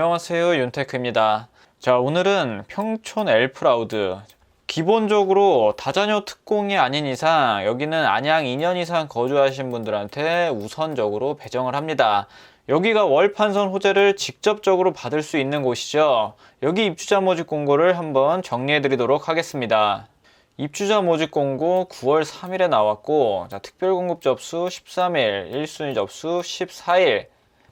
안녕하세요, 윤테크입니다. 자, 오늘은 평촌 엘프라우드. 기본적으로 다자녀 특공이 아닌 이상 여기는 안양 2년 이상 거주하신 분들한테 우선적으로 배정을 합니다. 여기가 월판선 호재를 직접적으로 받을 수 있는 곳이죠. 여기 입주자 모집 공고를 한번 정리해 드리도록 하겠습니다. 입주자 모집 공고 9월 3일에 나왔고, 특별 공급 접수 13일, 1순위 접수 14일.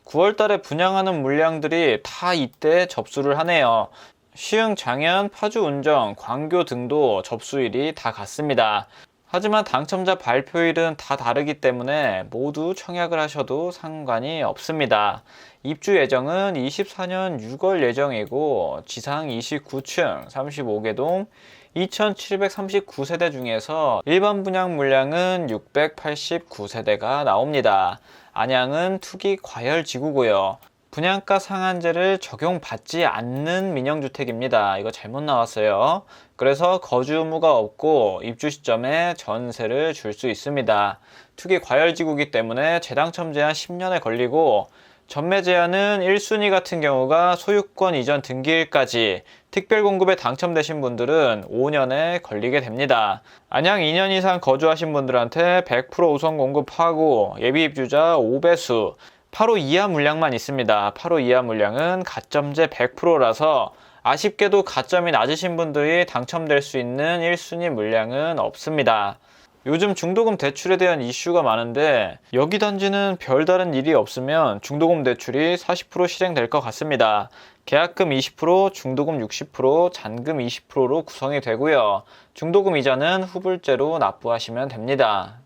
9월 달에 분양하는 물량들이 다 이때 접수를 하네요. 시흥, 장현, 파주, 운정, 광교 등도 접수일이 다 같습니다. 하지만 당첨자 발표일은 다 다르기 때문에 모두 청약을 하셔도 상관이 없습니다. 입주 예정은 24년 6월 예정이고, 지상 29층 35개동 2739세대 중에서 일반 분양 물량은 689세대가 나옵니다. 안양은 투기 과열 지구고요. 분양가 상한제를 적용받지 않는 민영주택입니다. 이거 잘못 나왔어요. 그래서 거주 의무가 없고 입주 시점에 전세를 줄 수 있습니다. 투기 과열 지구이기 때문에 재당첨 제한 10년에 걸리고, 전매 제한은 1순위 같은 경우가 소유권 이전 등기일까지, 특별 공급에 당첨되신 분들은 5년에 걸리게 됩니다. 안양 2년 이상 거주하신 분들한테 100% 우선 공급하고 예비 입주자 5배수, 8호 이하 물량만 있습니다. 8호 이하 물량은 가점제 100%라서 아쉽게도 가점이 낮으신 분들이 당첨될 수 있는 1순위 물량은 없습니다. 요즘 중도금 대출에 대한 이슈가 많은데, 여기 단지는 별다른 일이 없으면 중도금 대출이 40% 실행될 것 같습니다. 계약금 20%, 중도금 60%, 잔금 20%로 구성이 되고요. 중도금 이자는 후불제로 납부하시면 됩니다.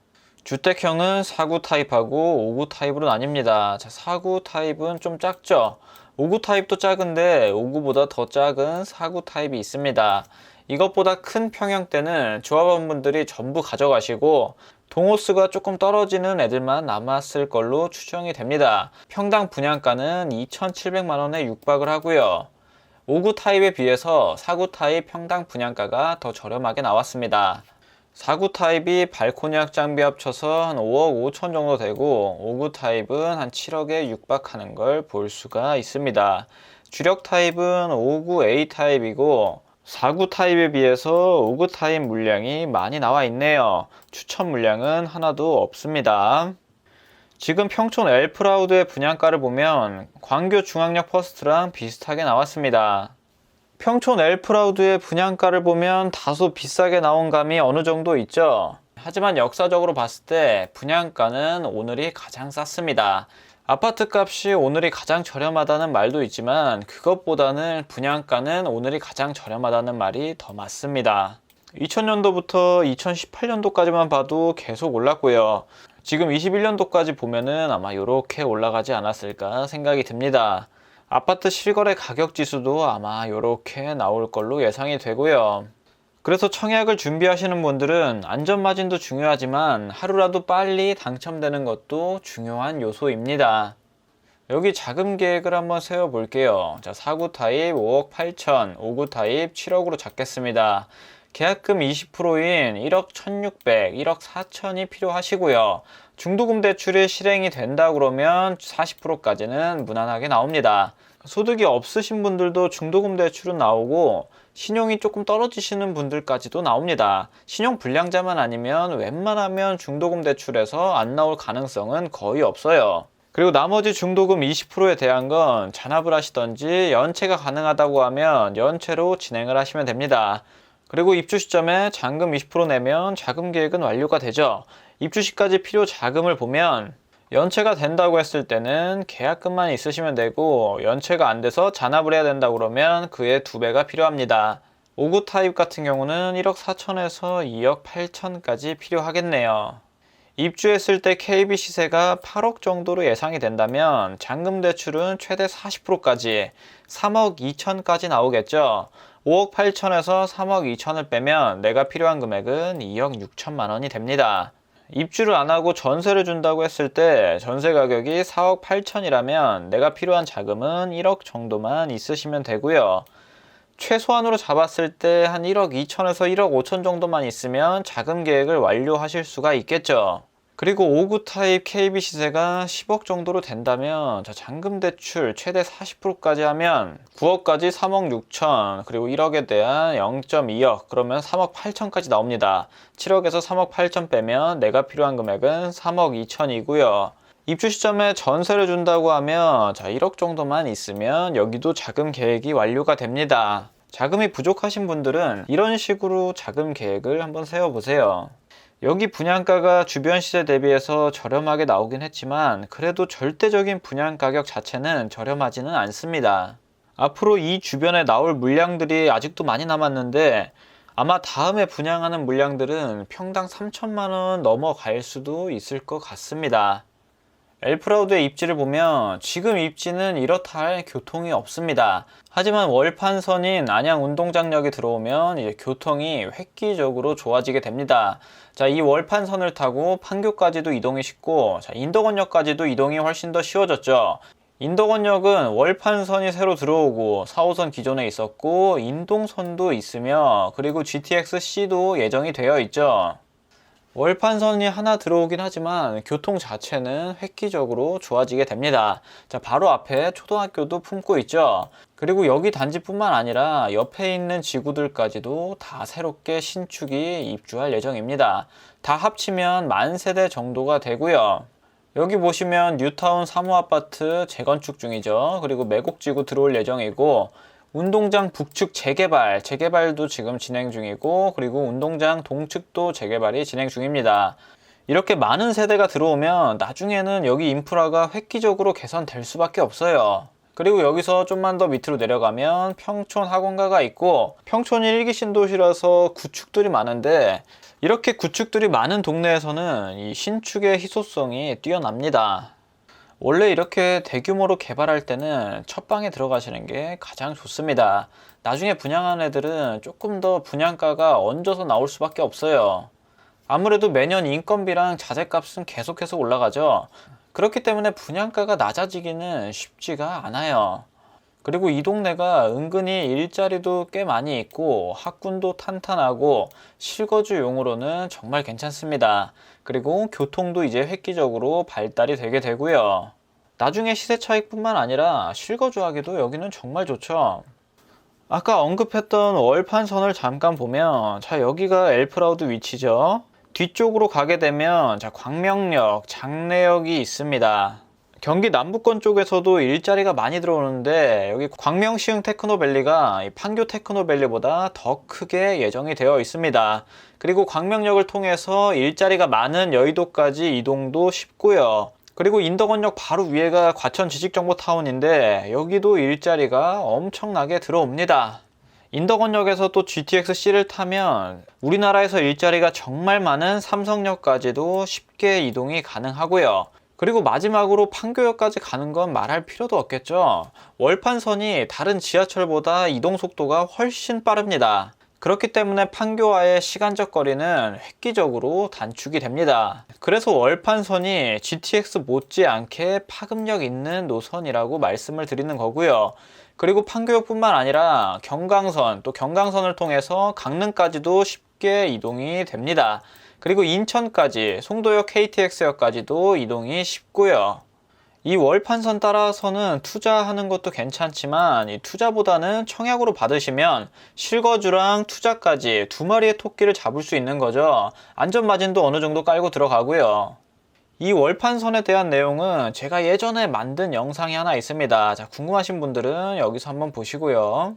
주택형은 4구 타입하고 5구 타입으로 나뉩니다. 자, 4구 타입은 좀 작죠? 5구 타입도 작은데 5구보다 더 작은 4구 타입이 있습니다. 이것보다 큰 평형대는 조합원분들이 전부 가져가시고 동호수가 조금 떨어지는 애들만 남았을 걸로 추정이 됩니다. 평당 분양가는 2,700만원에 육박을 하고요. 5구 타입에 비해서 4구 타입 평당 분양가가 더 저렴하게 나왔습니다. 4구 타입이 발코니 약 장비 합쳐서 한 5억 5천 정도 되고, 5구 타입은 한 7억에 육박하는 걸 볼 수가 있습니다. 주력 타입은 5구 A 타입이고 4구 타입에 비해서 5구 타입 물량이 많이 나와 있네요. 추천 물량은 하나도 없습니다. 지금 평촌 엘프라우드의 분양가를 보면 광교 중앙역 퍼스트랑 비슷하게 나왔습니다. 평촌 엘프라우드의 분양가를 보면 다소 비싸게 나온 감이 어느 정도 있죠. 하지만 역사적으로 봤을 때 분양가는 오늘이 가장 쌌습니다. 아파트 값이 오늘이 가장 저렴하다는 말도 있지만, 그것보다는 분양가는 오늘이 가장 저렴하다는 말이 더 맞습니다. 2000년도부터 2018년도까지만 봐도 계속 올랐고요. 지금 21년도까지 보면은 아마 이렇게 올라가지 않았을까 생각이 듭니다. 아파트 실거래 가격 지수도 아마 이렇게 나올 걸로 예상이 되고요. 그래서 청약을 준비하시는 분들은 안전마진도 중요하지만 하루라도 빨리 당첨되는 것도 중요한 요소입니다. 여기 자금 계획을 한번 세워볼게요. 자, 4구 타입 5억 8천, 5구 타입 7억으로 잡겠습니다. 계약금 20%인 1억 1600, 1억 4천이 필요하시고요. 중도금 대출이 실행이 된다 그러면 40%까지는 무난하게 나옵니다. 소득이 없으신 분들도 중도금 대출은 나오고, 신용이 조금 떨어지시는 분들까지도 나옵니다. 신용 불량자만 아니면 웬만하면 중도금 대출에서 안 나올 가능성은 거의 없어요. 그리고 나머지 중도금 20%에 대한 건 잔압을 하시던지 연체가 가능하다고 하면 연체로 진행을 하시면 됩니다. 그리고 입주 시점에 잔금 20% 내면 자금 계획은 완료가 되죠. 입주 시까지 필요 자금을 보면 연체가 된다고 했을 때는 계약금만 있으시면 되고, 연체가 안 돼서 잔압을 해야 된다 그러면 그의 2배가 필요합니다. 5구 타입 같은 경우는 1억 4천에서 2억 8천까지 필요하겠네요. 입주했을 때 KB 시세가 8억 정도로 예상이 된다면 잔금 대출은 최대 40%까지 3억 2천까지 나오겠죠. 5억 8천에서 3억 2천을 빼면 내가 필요한 금액은 2억 6천만 원이 됩니다. 입주를 안 하고 전세를 준다고 했을 때 전세 가격이 4억 8천이라면 내가 필요한 자금은 1억 정도만 있으시면 되고요. 최소한으로 잡았을 때 한 1억 2천에서 1억 5천 정도만 있으면 자금 계획을 완료하실 수가 있겠죠. 그리고 5구 타입 KB 시세가 10억 정도로 된다면 잔금 대출 최대 40%까지 하면 9억까지 3억 6천, 그리고 1억에 대한 0.2억, 그러면 3억 8천까지 나옵니다. 7억에서 3억 8천 빼면 내가 필요한 금액은 3억 2천이고요. 입주 시점에 전세를 준다고 하면 1억 정도만 있으면 여기도 자금 계획이 완료가 됩니다. 자금이 부족하신 분들은 이런 식으로 자금 계획을 한번 세워보세요. 여기 분양가가 주변 시세 대비해서 저렴하게 나오긴 했지만 그래도 절대적인 분양가격 자체는 저렴하지는 않습니다. 앞으로 이 주변에 나올 물량들이 아직도 많이 남았는데 아마 다음에 분양하는 물량들은 평당 3천만 원 넘어갈 수도 있을 것 같습니다. 엘프라우드의 입지를 보면 지금 입지는 이렇다 할 교통이 없습니다. 하지만 월판선인 안양 운동장역이 들어오면 이제 교통이 획기적으로 좋아지게 됩니다. 자, 이 월판선을 타고 판교까지도 이동이 쉽고, 인덕원역까지도 이동이 훨씬 더 쉬워졌죠. 인덕원역은 월판선이 새로 들어오고 4호선 기존에 있었고 인동선도 있으며, 그리고 GTX-C도 예정이 되어 있죠. 월판선이 하나 들어오긴 하지만 교통 자체는 획기적으로 좋아지게 됩니다. 자, 바로 앞에 초등학교도 품고 있죠. 그리고 여기 단지뿐만 아니라 옆에 있는 지구들까지도 다 새롭게 신축이 입주할 예정입니다. 다 합치면 10,000세대 정도가 되고요. 여기 보시면 뉴타운 3호 아파트 재건축 중이죠. 그리고 매곡지구 들어올 예정이고, 운동장 북측 재개발도 지금 진행 중이고, 그리고 운동장 동측도 재개발이 진행 중입니다. 이렇게 많은 세대가 들어오면 나중에는 여기 인프라가 획기적으로 개선될 수밖에 없어요. 그리고 여기서 좀만 더 밑으로 내려가면 평촌 학원가가 있고, 평촌이 1기 신도시라서 구축들이 많은데 이렇게 구축들이 많은 동네에서는 이 신축의 희소성이 뛰어납니다. 원래 이렇게 대규모로 개발할 때는 첫 방에 들어가시는 게 가장 좋습니다. 나중에 분양하는 애들은 조금 더 분양가가 얹어서 나올 수밖에 없어요. 아무래도 매년 인건비랑 자재값은 계속해서 올라가죠. 그렇기 때문에 분양가가 낮아지기는 쉽지가 않아요. 그리고 이 동네가 은근히 일자리도 꽤 많이 있고 학군도 탄탄하고 실거주용으로는 정말 괜찮습니다. 그리고 교통도 이제 획기적으로 발달이 되게 되고요. 나중에 시세 차익뿐만 아니라 실거주하기도 여기는 정말 좋죠. 아까 언급했던 월판선을 잠깐 보면, 자, 여기가 엘프라우드 위치죠. 뒤쪽으로 가게 되면 광명역, 장래역이 있습니다. 경기 남부권 쪽에서도 일자리가 많이 들어오는데 여기 광명시흥 테크노밸리가 판교 테크노밸리보다 더 크게 예정이 되어 있습니다. 그리고 광명역을 통해서 일자리가 많은 여의도까지 이동도 쉽고요. 그리고 인덕원역 바로 위에가 과천 지식정보타운인데 여기도 일자리가 엄청나게 들어옵니다. 인덕원역에서 또 GTX-C를 타면 우리나라에서 일자리가 정말 많은 삼성역까지도 쉽게 이동이 가능하고요. 그리고 마지막으로 판교역까지 가는 건 말할 필요도 없겠죠. 월판선이 다른 지하철보다 이동 속도가 훨씬 빠릅니다. 그렇기 때문에 판교와의 시간적 거리는 획기적으로 단축이 됩니다. 그래서 월판선이 GTX 못지않게 파급력 있는 노선이라고 말씀을 드리는 거고요. 그리고 판교역뿐만 아니라 경강선, 또 경강선을 통해서 강릉까지도 쉽게 이동이 됩니다. 그리고 인천까지, 송도역 KTX역까지도 이동이 쉽고요. 이 월판선 따라서는 투자하는 것도 괜찮지만 이 투자보다는 청약으로 받으시면 실거주랑 투자까지 두 마리의 토끼를 잡을 수 있는 거죠. 안전마진도 어느 정도 깔고 들어가고요. 이 월판선에 대한 내용은 제가 예전에 만든 영상이 하나 있습니다. 자, 궁금하신 분들은 여기서 한번 보시고요.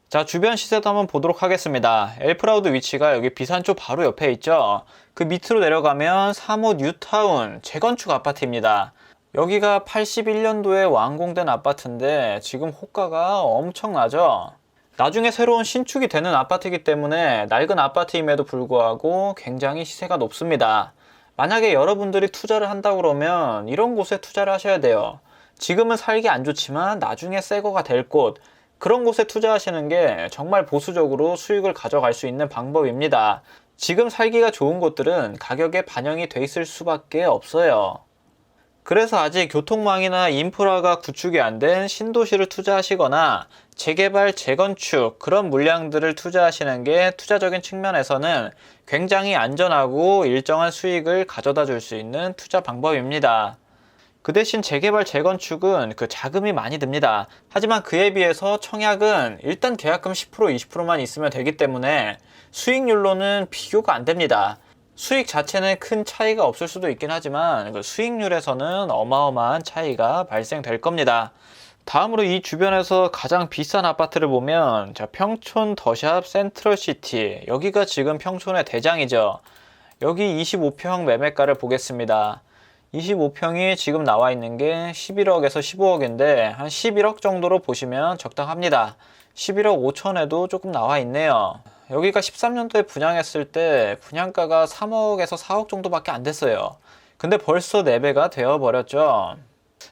자, 주변 시세도 한번 보도록 하겠습니다. 엘프라우드 위치가 여기 비산초 바로 옆에 있죠. 그 밑으로 내려가면 3호 뉴타운 재건축 아파트입니다. 여기가 81년도에 완공된 아파트인데 지금 호가가 엄청나죠. 나중에 새로운 신축이 되는 아파트이기 때문에 낡은 아파트임에도 불구하고 굉장히 시세가 높습니다. 만약에 여러분들이 투자를 한다고 그러면 이런 곳에 투자를 하셔야 돼요. 지금은 살기 안 좋지만 나중에 새거가 될 곳, 그런 곳에 투자하시는 게 정말 보수적으로 수익을 가져갈 수 있는 방법입니다. 지금 살기가 좋은 곳들은 가격에 반영이 돼 있을 수밖에 없어요. 그래서 아직 교통망이나 인프라가 구축이 안 된 신도시를 투자하시거나 재개발, 재건축 그런 물량들을 투자하시는 게 투자적인 측면에서는 굉장히 안전하고 일정한 수익을 가져다 줄 수 있는 투자 방법입니다. 그 대신 재개발, 재건축은 그 자금이 많이 듭니다. 하지만 그에 비해서 청약은 일단 계약금 10%, 20%만 있으면 되기 때문에 수익률로는 비교가 안 됩니다. 수익 자체는 큰 차이가 없을 수도 있긴 하지만 그 수익률에서는 어마어마한 차이가 발생될 겁니다. 다음으로 이 주변에서 가장 비싼 아파트를 보면 평촌 더샵 센트럴시티, 여기가 지금 평촌의 대장이죠. 여기 25평 매매가를 보겠습니다. 25평이 지금 나와 있는 게 11억에서 15억인데 한 11억 정도로 보시면 적당합니다. 11억 5천에도 조금 나와 있네요. 여기가 13년도에 분양했을 때 분양가가 3억에서 4억 정도밖에 안 됐어요. 근데 벌써 4배가 되어 버렸죠.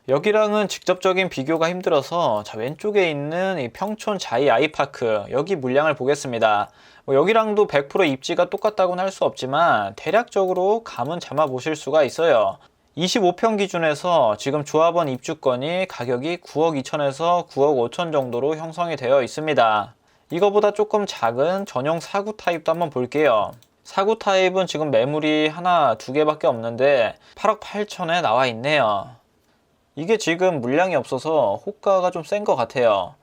여기랑은 직접적인 비교가 힘들어서 왼쪽에 있는 이 평촌 자이 아이파크, 여기 물량을 보겠습니다. 여기랑도 100% 입지가 똑같다고는 할 수 없지만 대략적으로 감은 잡아 보실 수가 있어요. 25평 기준에서 지금 조합원 입주권이 가격이 9억 2천에서 9억 5천 정도로 형성이 되어 있습니다. 이거보다 조금 작은 전용 4구 타입도 한번 볼게요. 4구 타입은 지금 매물이 하나, 두 개밖에 없는데 8억 8천에 나와 있네요. 이게 지금 물량이 없어서 호가가 좀 센 것 같아요.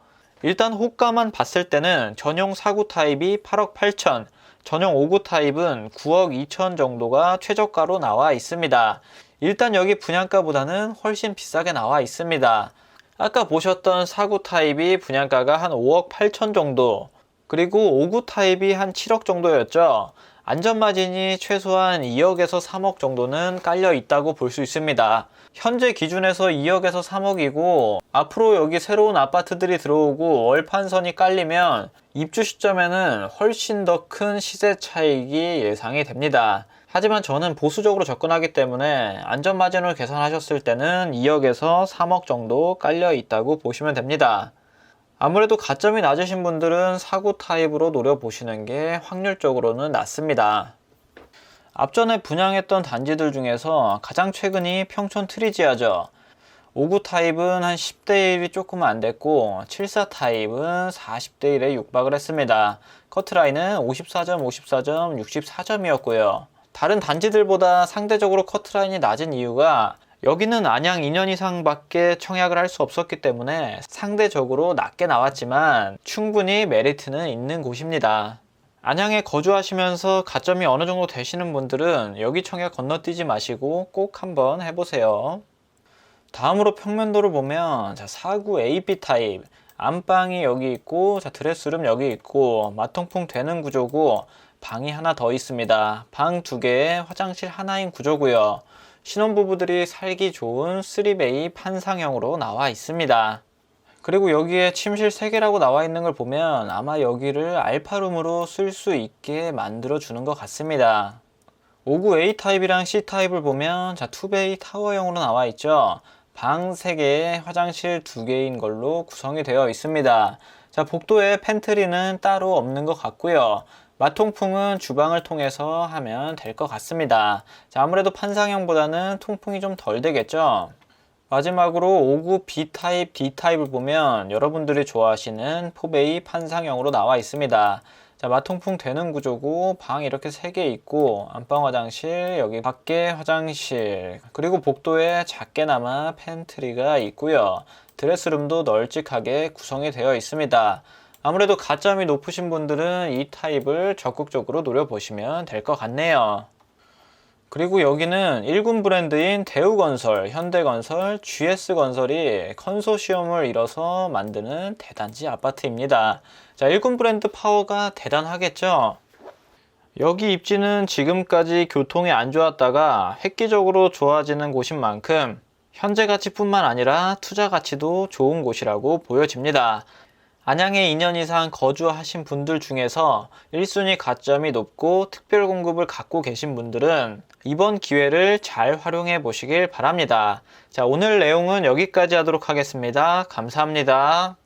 일단 호가만 봤을 때는 전용 4구 타입이 8억 8천, 전용 5구 타입은 9억 2천 정도가 최저가로 나와 있습니다. 일단 여기 분양가보다는 훨씬 비싸게 나와 있습니다. 아까 보셨던 4구 타입이 분양가가 한 5억 8천 정도, 그리고 5구 타입이 한 7억 정도였죠. 안전마진이 최소한 2억에서 3억 정도는 깔려 있다고 볼 수 있습니다. 현재 기준에서 2억에서 3억이고 앞으로 여기 새로운 아파트들이 들어오고 월판선이 깔리면 입주 시점에는 훨씬 더 큰 시세 차익이 예상이 됩니다. 하지만 저는 보수적으로 접근하기 때문에 안전마진을 계산하셨을 때는 2억에서 3억 정도 깔려 있다고 보시면 됩니다. 아무래도 가점이 낮으신 분들은 4구 타입으로 노려보시는 게 확률적으로는 낫습니다. 앞전에 분양했던 단지들 중에서 가장 최근이 평촌 트리지아죠. 5구 타입은 한 10대 1이 조금 안 됐고 74 타입은 40대 1에 육박을 했습니다. 커트라인은 54점, 54점, 64점이었고요. 다른 단지들보다 상대적으로 커트라인이 낮은 이유가 여기는 안양 2년 이상밖에 청약을 할 수 없었기 때문에 상대적으로 낮게 나왔지만 충분히 메리트는 있는 곳입니다. 안양에 거주하시면서 가점이 어느 정도 되시는 분들은 여기 청약 건너뛰지 마시고 꼭 한번 해보세요. 다음으로 평면도를 보면 4구 AB 타입, 안방이 여기 있고 드레스룸 여기 있고 마통풍 되는 구조고 방이 하나 더 있습니다. 방 2개에 화장실 하나인 구조고요. 신혼부부들이 살기 좋은 3베이 판상형으로 나와 있습니다. 그리고 여기에 침실 3개라고 나와 있는 걸 보면 아마 여기를 알파룸으로 쓸 수 있게 만들어 주는 것 같습니다. 5구 A타입이랑 C타입을 보면 2베이 타워형으로 나와 있죠. 방 3개에 화장실 2개인 걸로 구성이 되어 있습니다. 복도에 팬트리는 따로 없는 것 같고요. 마통풍은 주방을 통해서 하면 될 것 같습니다. 아무래도 판상형보다는 통풍이 좀 덜 되겠죠. 마지막으로 5구 B타입, D타입을 보면 여러분들이 좋아하시는 4베이 판상형으로 나와 있습니다. 마통풍 되는 구조고 방 이렇게 3개 있고 안방 화장실, 여기 밖에 화장실, 그리고 복도에 작게나마 팬트리가 있고요. 드레스룸도 널찍하게 구성이 되어 있습니다. 아무래도 가점이 높으신 분들은 이 타입을 적극적으로 노려보시면 될 것 같네요. 그리고 여기는 1군 브랜드인 대우건설, 현대건설, GS건설이 컨소시엄을 이뤄서 만드는 대단지 아파트입니다. 1군 브랜드 파워가 대단하겠죠? 여기 입지는 지금까지 교통이 안 좋았다가 획기적으로 좋아지는 곳인 만큼 현재 가치뿐만 아니라 투자 가치도 좋은 곳이라고 보여집니다. 안양에 2년 이상 거주하신 분들 중에서 1순위 가점이 높고 특별 공급을 갖고 계신 분들은 이번 기회를 잘 활용해 보시길 바랍니다. 오늘 내용은 여기까지 하도록 하겠습니다. 감사합니다.